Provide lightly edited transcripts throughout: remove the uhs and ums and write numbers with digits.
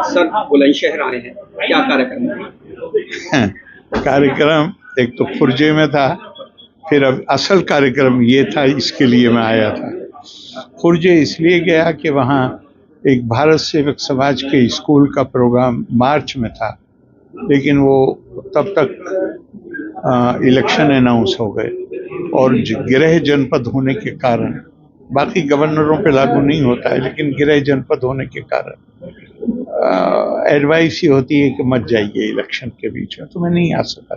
Sir Bulandshahr आए हैं, क्या कार्यक्रम है? कार्यक्रम एक तो खुर्जे में था, फिर अब असल कार्यक्रम ये था, इसके लिए मैं आया था। खुर्जे इसलिए गया कि वहाँ एक भारत सेवक समाज के स्कूल का प्रोग्राम मार्च में था, लेकिन वो तब तक इलेक्शन अनाउंस हो गए और गृह जनपद होने के कारण, बाकी गवर्नरों पे लागू नहीं होता है, लेकिन गृह जनपद होने के कारण एडवाइस ही होती है कि मत जाइए इलेक्शन के बीच में, तो मैं नहीं आ सका,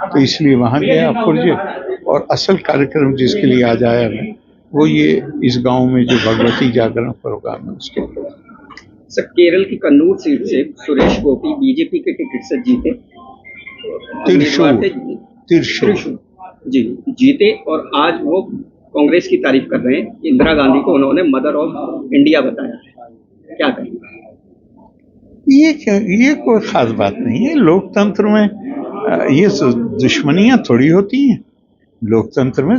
तो इसलिए वहाँ गया खुर्जे। और असल कार्यक्रम जिसके लिए आज आया मैं, वो ये इस गांव में जो भगवती जागरण प्रोग्राम है उसके लिए। सर केरल की कन्नूर सीट से सुरेश गोपी बीजेपी के टिकट से जीते, त्रिशूल जी जीते, और आज वो कांग्रेस की तारीफ कर रहे हैं। इंदिरा गांधी को उन्होंने मदर ऑफ इंडिया बताया, क्या कहेंगे? ये कोई खास बात नहीं है। लोकतंत्र में ये दुश्मनियां थोड़ी होती हैं। लोकतंत्र में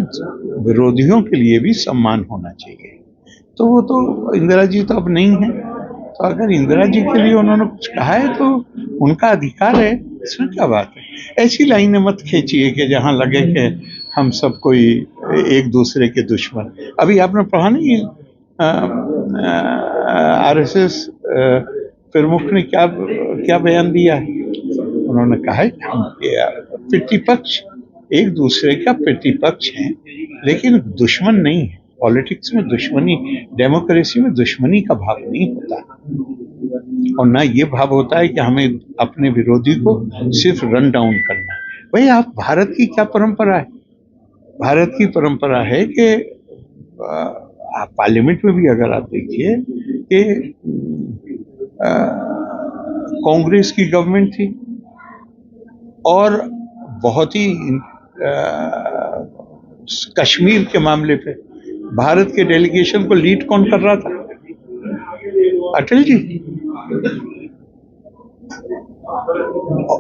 विरोधियों के लिए भी सम्मान होना चाहिए। तो वो तो इंदिरा जी तो अब नहीं है, तो अगर इंदिरा जी के लिए उन्होंने कुछ कहा है तो उनका अधिकार है, इसमें क्या बात है। ऐसी लाइनें मत खींचिए कि जहाँ लगे कि हम सब कोई एक दूसरे के दुश्मन। अभी आपने पढ़ा नहीं आरएसएस प्रमुख ने क्या बयान दिया है? उन्होंने कहा है कि हम प्रतिपक्ष, एक दूसरे का प्रतिपक्ष हैं, लेकिन दुश्मन नहीं है। पॉलिटिक्स में दुश्मनी, डेमोक्रेसी में दुश्मनी का भाव नहीं होता, और ना ये भाव होता है कि हमें अपने विरोधी को सिर्फ रन डाउन करना है। भाई आप, भारत की क्या परंपरा है? भारत की परंपरा है कि आप पार्लियामेंट में भी अगर आप देखिए कि कांग्रेस की गवर्नमेंट थी और बहुत ही कश्मीर के मामले पे भारत के डेलीगेशन को लीड कौन कर रहा था? अटल जी।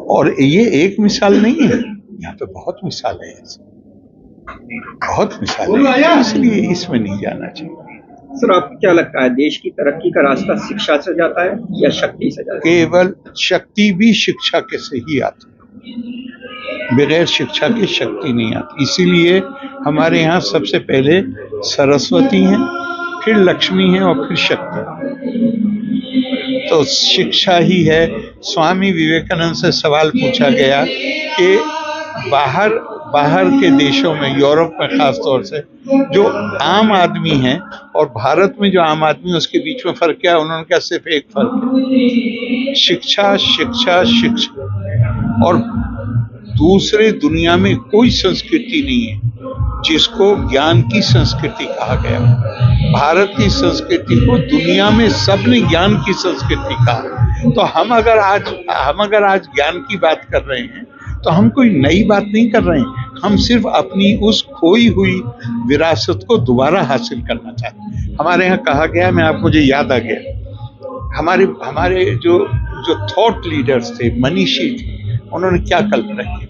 और ये एक मिसाल नहीं है, यहाँ पे बहुत मिसाल है, बहुत मिसाल है, इसलिए इसमें नहीं जाना चाहिए। सर आपको क्या लगता है, देश की तरक्की का रास्ता शिक्षा से जाता है या शक्ति से जाता है? केवल शक्ति भी शिक्षा के से ही आती है, बगैर शिक्षा की शक्ति नहीं आती। इसीलिए हमारे यहाँ सबसे पहले सरस्वती हैं, फिर लक्ष्मी है और फिर शक्ति। तो शिक्षा ही है। स्वामी विवेकानंद से सवाल पूछा गया कि बाहर के देशों में, यूरोप में खास तौर से, जो आम आदमी है और भारत में जो आम आदमी है, उसके बीच में फर्क क्या है? उन्होंने कहा सिर्फ एक फर्क है, शिक्षा शिक्षा शिक्षा। और दूसरे दुनिया में कोई संस्कृति नहीं है जिसको ज्ञान की संस्कृति कहा गया। भारत की संस्कृति को दुनिया में सबने ज्ञान की संस्कृति कहा। तो हम अगर आज ज्ञान की बात कर रहे हैं तो हम कोई नई बात नहीं कर रहे हैं, हम सिर्फ अपनी उस खोई हुई विरासत को दोबारा हासिल करना चाहते हैं। हमारे यहाँ कहा गया, मुझे याद आ गया, हमारे जो थॉट लीडर्स थे, मनीषी थे, उन्होंने क्या कल्पना की?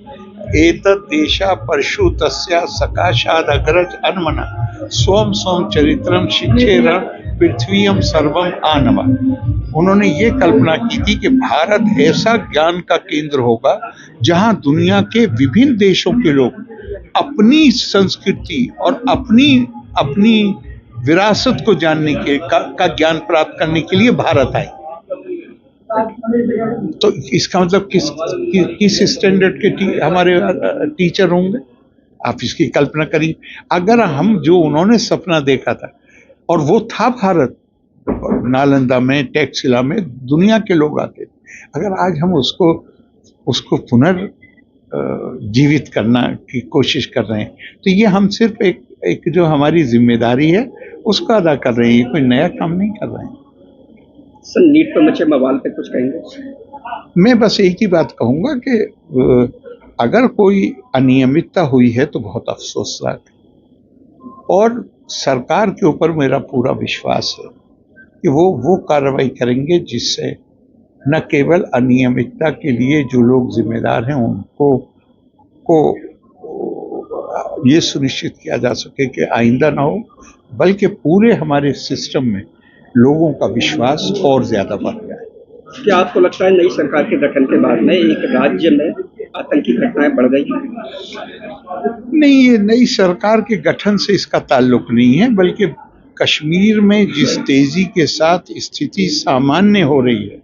एतत् देशा परशु तस्या सकाशाद अग्रज अन्मना स्वम स्वम चरित्रम शिक्षेरण पृथ्वीयम सर्वम आनवा। उन्होंने ये कल्पना की थी कि भारत ऐसा ज्ञान का केंद्र होगा जहां दुनिया के विभिन्न देशों के लोग अपनी संस्कृति और अपनी विरासत को जानने का ज्ञान प्राप्त करने के लिए भारत आए। तो इसका मतलब किस स्टैंडर्ड के हमारे टीचर होंगे? आप इसकी कल्पना करिए। अगर हम, जो उन्होंने सपना देखा था और वो था भारत, नालंदा में, टैक्सिला में दुनिया के लोग आते थे, अगर आज हम उसको पुनर्जीवित करना की कोशिश कर रहे हैं, तो ये हम सिर्फ एक जो हमारी जिम्मेदारी है उसको अदा कर रहे हैं, ये कोई नया काम नहीं कर रहे हैं। सर नीट पर मचे बवाल पे कुछ कहेंगे? मैं बस एक ही बात कहूँगा कि अगर कोई अनियमितता हुई है तो बहुत अफसोसनाक है, और सरकार के ऊपर मेरा पूरा विश्वास है कि वो कार्रवाई करेंगे जिससे न केवल अनियमितता के लिए जो लोग जिम्मेदार हैं उनको ये सुनिश्चित किया जा सके कि आइंदा ना हो, बल्कि पूरे हमारे सिस्टम में लोगों का विश्वास और ज्यादा बढ़ जाए। क्या आपको लगता है नई सरकार के गठन के बाद में एक राज्य में आतंकी घटनाएं बढ़ गई हैं? नहीं, ये नई सरकार के गठन से इसका ताल्लुक नहीं है, बल्कि कश्मीर में जिस तेजी के साथ स्थिति सामान्य हो रही है,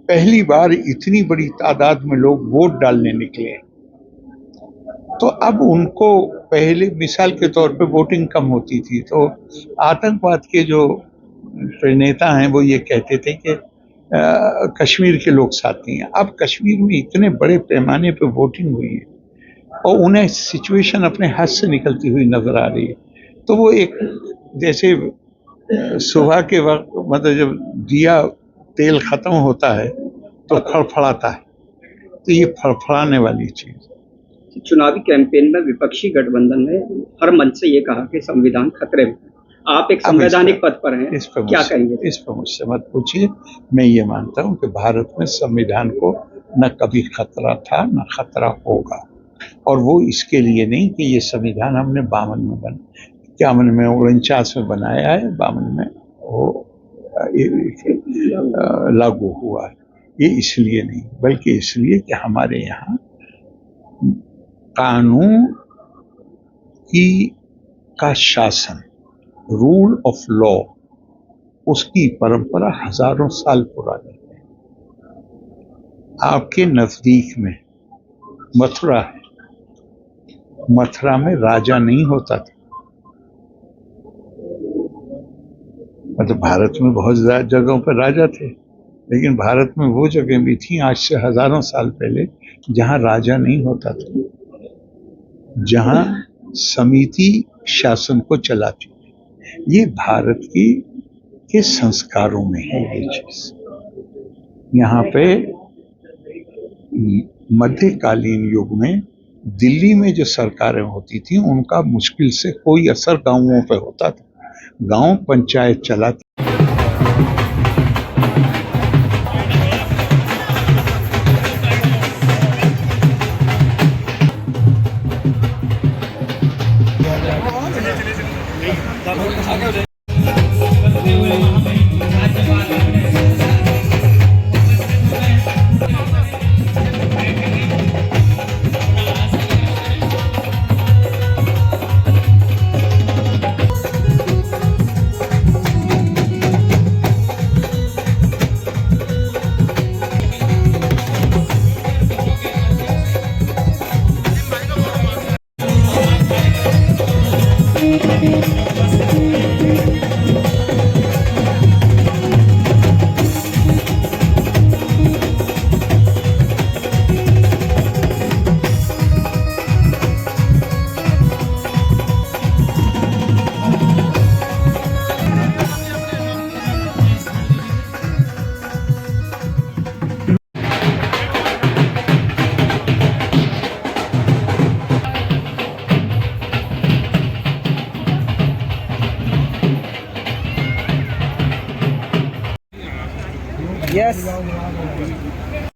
पहली बार इतनी बड़ी तादाद में लोग वोट डालने निकले हैं, तो अब उनको पहले मिसाल के तौर पे वोटिंग कम होती थी, तो आतंकवाद के जो नेता हैं वो ये कहते थे कि कश्मीर के लोग साथी हैं। अब कश्मीर में इतने बड़े पैमाने पे वोटिंग हुई है और उन्हें सिचुएशन अपने हाथ से निकलती हुई नजर आ रही है, तो वो एक जैसे सुबह के वक्त मतलब जब दिया तेल खत्म होता है तो फड़फड़ाता है, तो ये फड़फड़ाने वाली चीज। चुनावी कैंपेन में विपक्षी गठबंधन ने हर मंच से ये कहा कि संविधान खतरे में है। आप एक संवैधानिक पद पर हैं, क्या कहेंगे? इस पर मुझसे मत पूछिए। मैं ये मानता हूँ कि भारत में संविधान को न कभी खतरा था न खतरा होगा, और वो इसके लिए नहीं कि ये संविधान हमने 51 में 49 में बनाया है, 52 में वो लागू हुआ है। ये इसलिए नहीं, बल्कि इसलिए कि हमारे यहाँ कानून का शासन, रूल ऑफ लॉ, उसकी परंपरा हजारों साल पुरानी है। आपके नजदीक में मथुरा है, मथुरा में राजा नहीं होता था। मतलब भारत में बहुत जगहों पर राजा थे, लेकिन भारत में वो जगह भी थी आज से हजारों साल पहले जहां राजा नहीं होता था, जहां समिति शासन को चलाती। ये भारत के संस्कारों में है ये चीज। यहाँ पे मध्यकालीन युग में दिल्ली में जो सरकारें होती थी उनका मुश्किल से कोई असर गांवों पे होता था, गांव पंचायत चलाती। Yes.